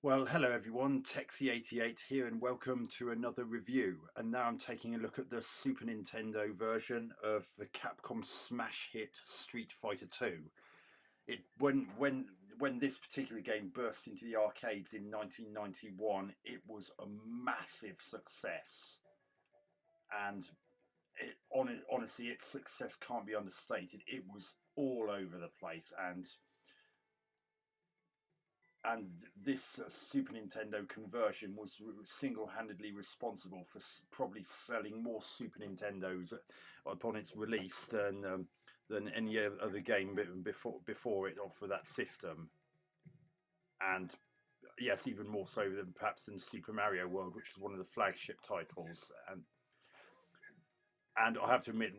Well, hello everyone, Texie88 here, and welcome to another review. And now I'm taking a look at the Super Nintendo version of the Capcom smash hit Street Fighter 2. When this particular game burst into the arcades in 1991, it was a massive success, and honestly, its success can't be understated. It was all over the place, and this Super Nintendo conversion was single-handedly responsible for probably selling more Super Nintendos upon its release than any other game before it or for that system. And yes, even more so than perhaps than Super Mario World, which was one of the flagship titles. And I have to admit,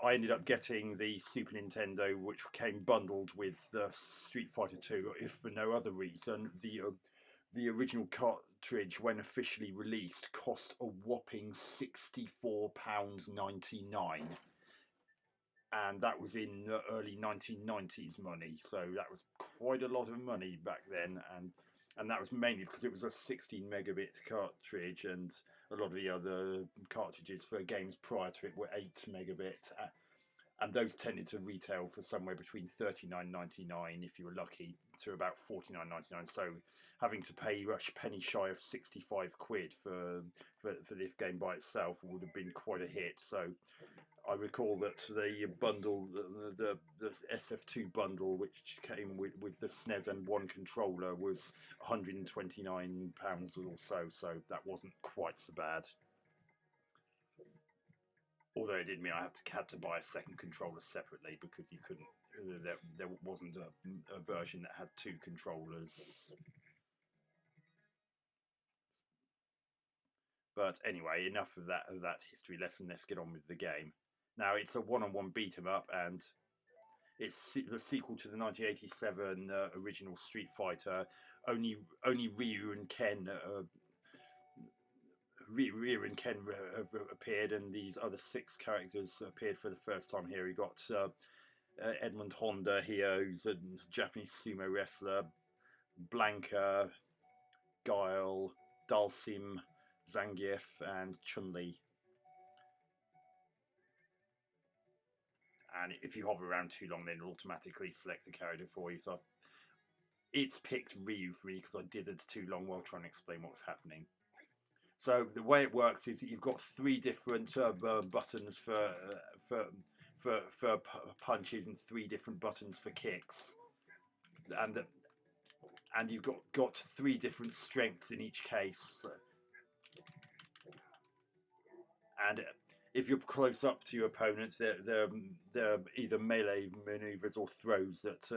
I ended up getting the Super Nintendo, which came bundled with the Street Fighter 2, if for no other reason. The original cartridge, when officially released, cost a whopping £64.99, and that was in the early 1990s money. So that was quite a lot of money back then, and that was mainly because it was a 16 megabit cartridge, and a lot of the other cartridges for games prior to it were 8 megabit, and those tended to retail for somewhere between £39.99 if you were lucky to about £49.99. So having to pay a penny shy of 65 quid for this game by itself would have been quite a hit. So I recall that the bundle, the SF2 bundle, which came with the SNES and one controller, was £129 or so. So that wasn't quite so bad. Although it did mean I had to buy a second controller separately because you couldn't. There wasn't a version that had two controllers. But anyway, enough of that history lesson. Let's get on with the game. Now it's a one-on-one beat 'em up, and it's the sequel to the 1987 original Street Fighter. Only Ryu and Ken have appeared, and these other six characters appeared for the first time here. We got Edmund Honda here, who's a Japanese sumo wrestler, Blanca, Guile, Dalsim, Zangief, and Chun-Li. And if you hover around too long, then it'll automatically select a character for you. So it's picked Ryu for me because I dithered too long while trying to explain what's happening. So the way it works is that you've got three different buttons for punches and three different buttons for kicks, and you've got three different strengths in each case. And if you're close up to your opponent, they're either melee maneuvers or throws that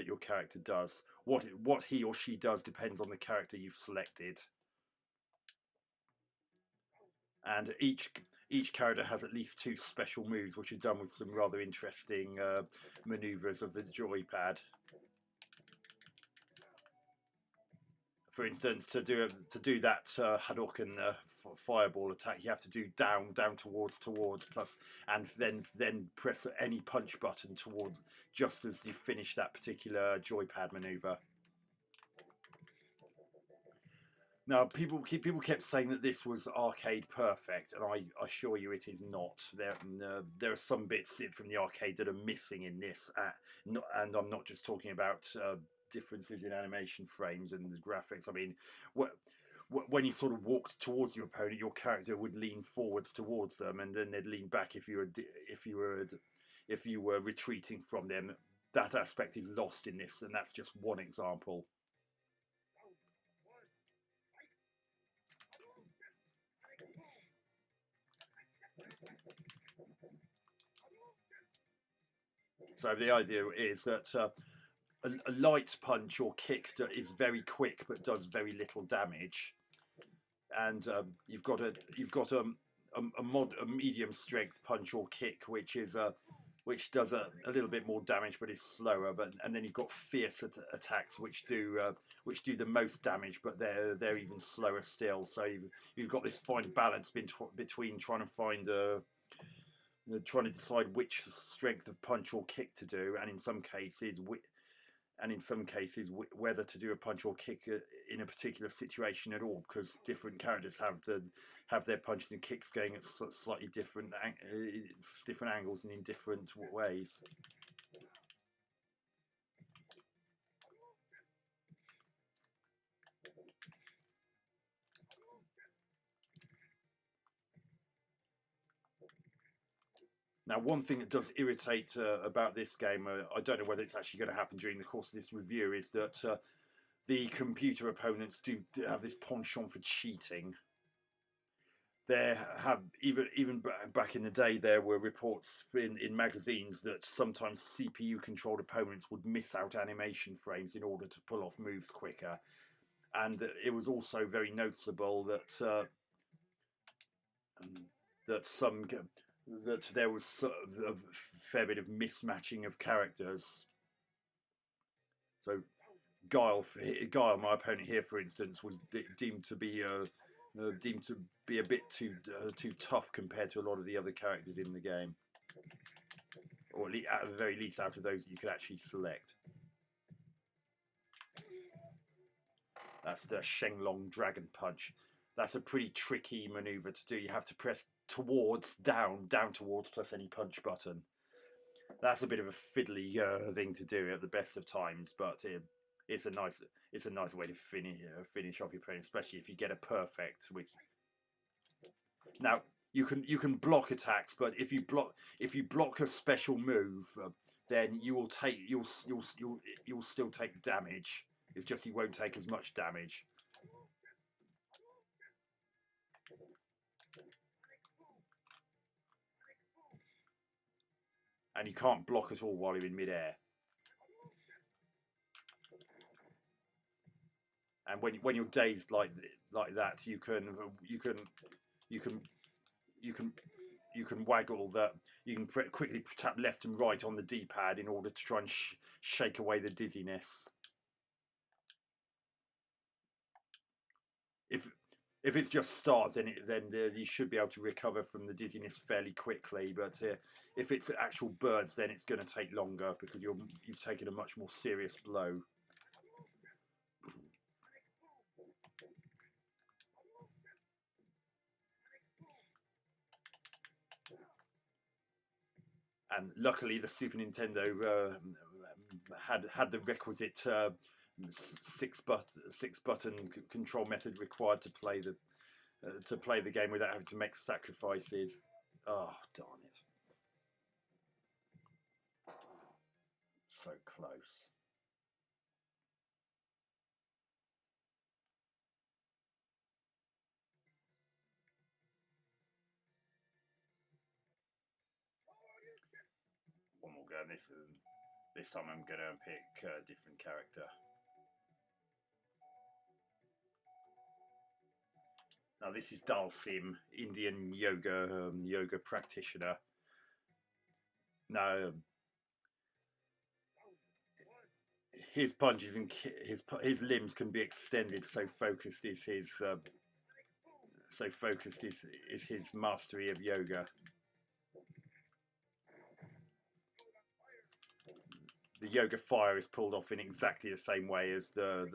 your character does. What he or she does depends on the character you've selected. And each character has at least two special moves, which are done with some rather interesting maneuvers of the joypad. For instance, to do that Hadouken fireball attack, you have to do down towards plus, and then press any punch button towards just as you finish that particular joypad maneuver. Now, people kept saying that this was arcade perfect, and I assure you it is not. There are some bits from the arcade that are missing in this, and I'm not just talking about differences in animation frames and the graphics. I mean, when you sort of walked towards your opponent, your character would lean forwards towards them, and then they'd lean back if you were retreating from them. That aspect is lost in this, and that's just one example. So the idea is that a light punch or kick is very quick but does very little damage, and you've got a medium strength punch or kick which does a little bit more damage but is slower. And then you've got fierce attacks which do the most damage, but they're even slower still. So you've got this fine balance between trying to decide which strength of punch or kick to do, and in some cases and in some cases whether to do a punch or kick in a particular situation at all, because different characters have their punches and kicks going at slightly different different angles and in different ways. Now, one thing that does irritate about this game, I don't know whether it's actually going to happen during the course of this review, is that the computer opponents do have this penchant for cheating. There have even back in the day, there were reports in magazines that sometimes CPU controlled opponents would miss out animation frames in order to pull off moves quicker, and it was also very noticeable that that there was a fair bit of mismatching of characters. So Guile, my opponent here, for instance, was deemed to be a bit too tough compared to a lot of the other characters in the game, or at the very least out of those that you could actually select. That's the Shenlong Dragon Punch. That's a pretty tricky maneuver to do. You have to press towards, down towards, plus any punch button. That's a bit of a fiddly thing to do at the best of times, but it's a nice way to finish off your opponent, especially if you get a perfect. Which now you can block attacks, but if you block a special move, then you'll still take damage. It's just you won't take as much damage. And you can't block at all while you're in midair. And when you're dazed like that, you can waggle that. You can quickly tap left and right on the D-pad in order to try and shake away the dizziness. If it's just starts, then you should be able to recover from the dizziness fairly quickly. But if it's actual birds, then it's going to take longer because you've taken a much more serious blow. And luckily, the Super Nintendo had the requisite six button control method required to play the game without having to make sacrifices. Oh, darn it! So close. One more go. This time I'm going to pick a different character. Now this is Dalsim, Indian yoga practitioner. Now his punches and his limbs can be extended. So focused is his mastery of yoga. The yoga fire is pulled off in exactly the same way as the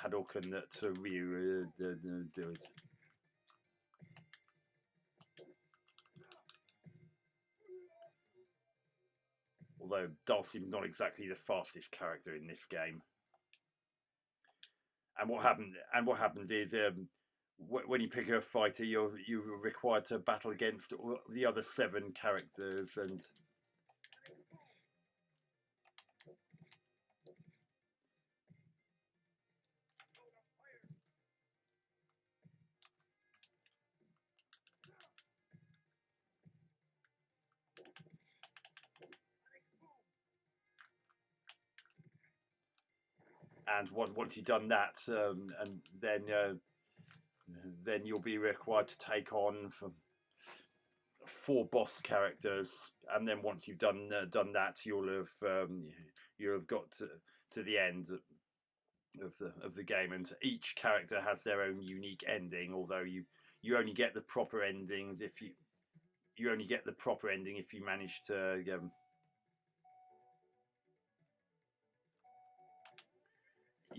Hadouken that Ryu do it. Although Dalsim's not exactly the fastest character in this game. And what happens is when you pick a fighter, you're required to battle against the other 7 characters and. And once you've done that, and then you'll be required to take on 4 boss characters, and then once you've done that, you'll have got to the end of the game, and each character has their own unique ending. Although you only get the proper endings if you manage to.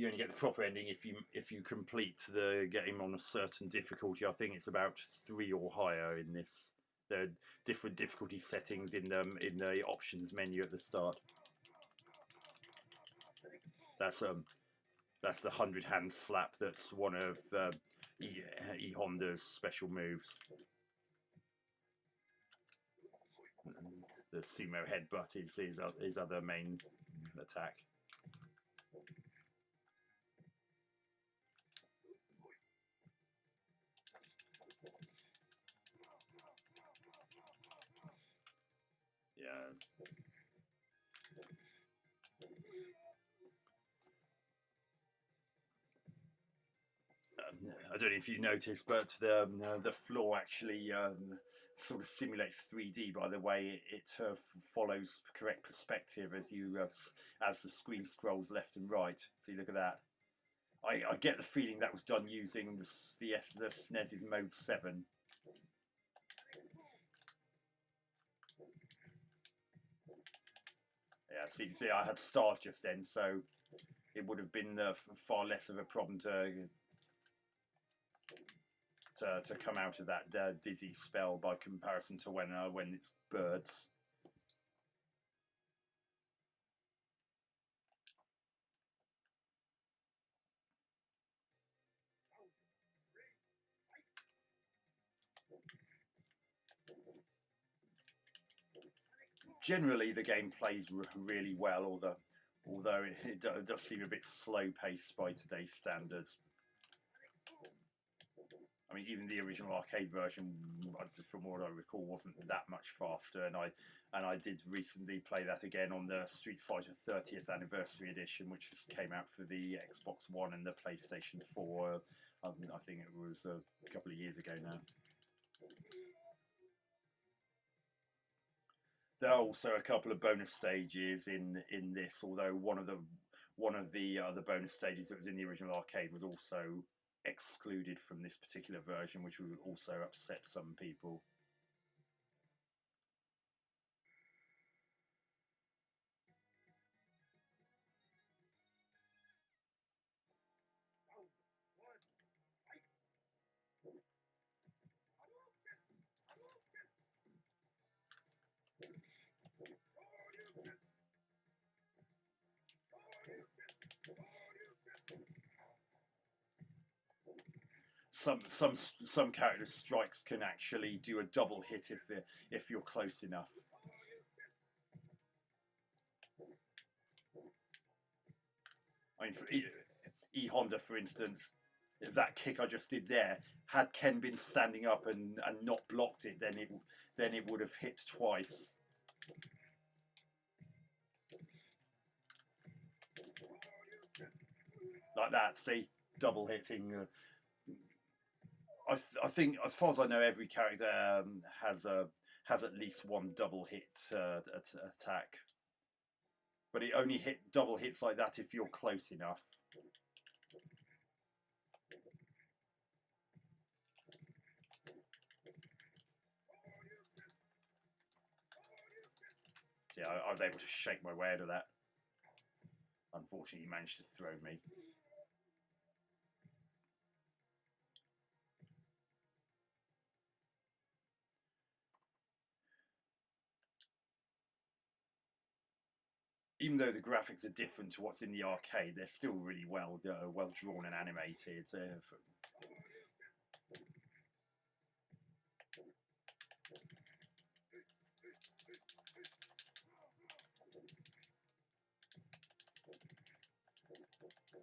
you only get the proper ending if you complete the game on a certain difficulty. I think it's about 3 or higher in this. There are different difficulty settings in the options menu at the start. That's the 100-hand slap. That's one of E Honda's special moves. The sumo headbutt is his other main attack. Yeah. I don't know if you noticed, but the floor actually sort of simulates 3D by the way it follows correct perspective as as the screen scrolls left and right. So you look at that. I get the feeling that was done using the SNES's Mode 7. Yeah, see, I had stars just then, so it would have been far less of a problem to come out of that dizzy spell by comparison to when it's birds. Generally, the game plays really well, although it does seem a bit slow-paced by today's standards. I mean, even the original arcade version, from what I recall, wasn't that much faster. And I did recently play that again on the Street Fighter 30th Anniversary Edition, which just came out for the Xbox One and the PlayStation 4. I think it was a couple of years ago now. There are also a couple of bonus stages in this, although one of the other bonus stages that was in the original arcade was also excluded from this particular version, which would also upset some people. Some character strikes can actually do a double hit if you're close enough. I mean, for E Honda, for instance, that kick I just did there, had Ken been standing up and not blocked it, then it would have hit twice. Like that, see, double hitting. I think, as far as I know, every character has at least one double hit attack, but it only double hits like that if you're close enough. So yeah, I was able to shake my way out of that. Unfortunately, he managed to throw me. Even though the graphics are different to what's in the arcade, they're still really well drawn and animated.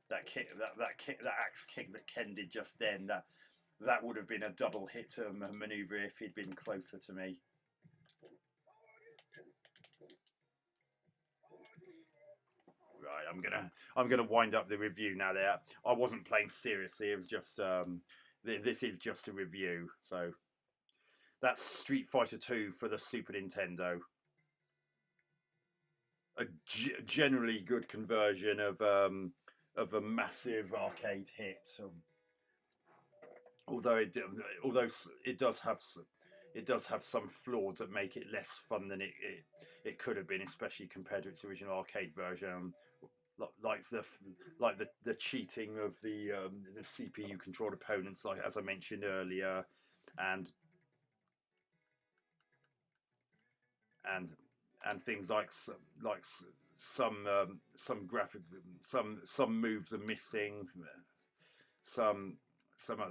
that axe kick that Ken did just then, that would have been a double hit maneuver if he'd been closer to me. Right, I'm gonna wind up the review now. There, I wasn't playing seriously. It was just this is just a review. So that's Street Fighter 2 for the Super Nintendo. A generally good conversion of a massive arcade hit. Although it does have some flaws that make it less fun than it could have been, especially compared to its original arcade version. like the cheating of the CPU controlled opponents, like as I mentioned earlier, and and and things like some graphic some moves are missing, some some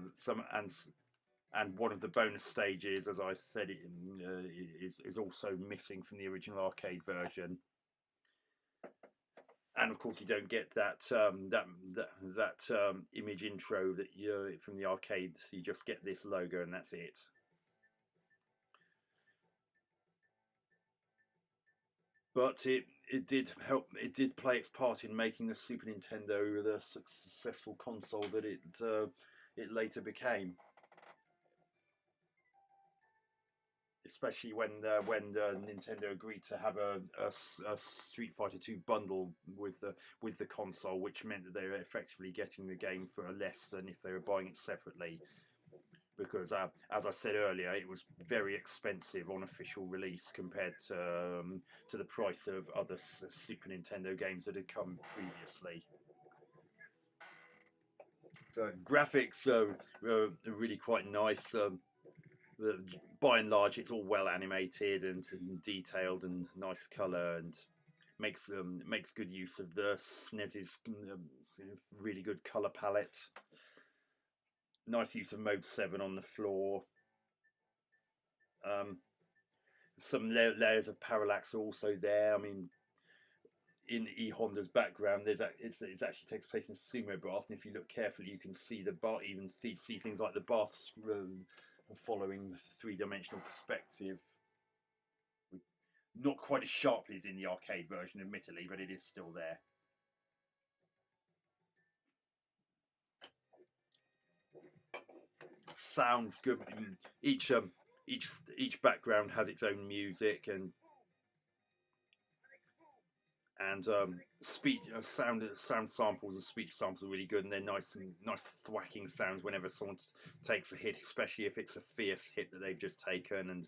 and one of the bonus stages, as I said, is also missing from the original arcade version. And of course, you don't get that image intro that you from the arcade. You just get this logo, and that's it. But it did help. It did play its part in making the Super Nintendo the successful console that it later became. Especially when Nintendo agreed to have a Street Fighter 2 bundle with the console, which meant that they were effectively getting the game for less than if they were buying it separately. Because as I said earlier, it was very expensive on official release compared to the price of other Super Nintendo games that had come previously. So graphics are really quite nice. By and large, it's all well animated and detailed and nice colour, and makes good use of the SNES's really good colour palette. Nice use of Mode 7 on the floor. Some layers of parallax are also there. I mean, in E Honda's background, it actually takes place in a sumo bath, and if you look carefully, you can see the bath, even see things like the baths following the three-dimensional perspective. Not quite as sharply as in the arcade version, admittedly, but it is still there. Sounds good. Each background has its own music and speech sound samples and speech samples are really good, and they're nice thwacking sounds whenever someone takes a hit, especially if it's a fierce hit that they've just taken. And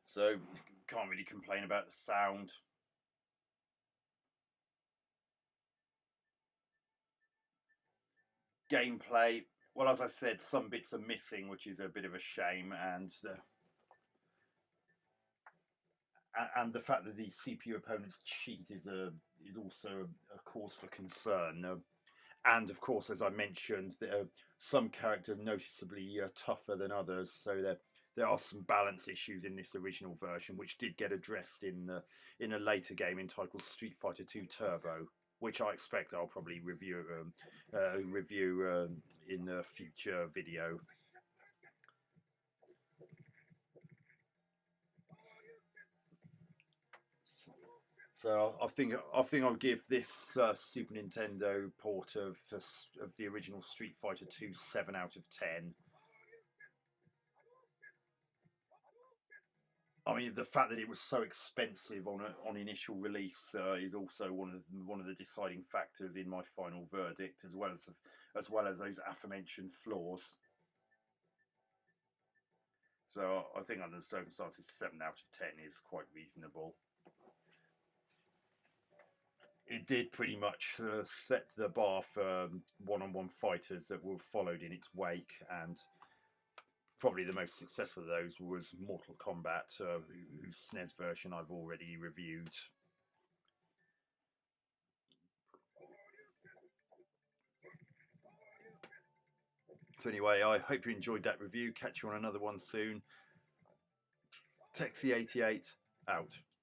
so can't really complain about the sound. Gameplay, well, as I said, some bits are missing, which is a bit of a shame, and the fact that the CPU opponents cheat is also a cause for concern. And of course, as I mentioned, there are some characters noticeably tougher than others, so there are some balance issues in this original version, which did get addressed in a later game entitled Street Fighter 2 Turbo, which I expect I'll probably review in a future video. So I think I'll give this Super Nintendo port of the original Street Fighter 2 7 out of 10. I mean, the fact that it was so expensive on initial release is also one of the deciding factors in my final verdict, as well as those aforementioned flaws. So I think under the circumstances, 7 out of 10 is quite reasonable. It did pretty much set the bar for one-on-one fighters that were followed in its wake, and probably the most successful of those was Mortal Kombat, whose SNES version I've already reviewed. So anyway, I hope you enjoyed that review. Catch you on another one soon. Texie88 out.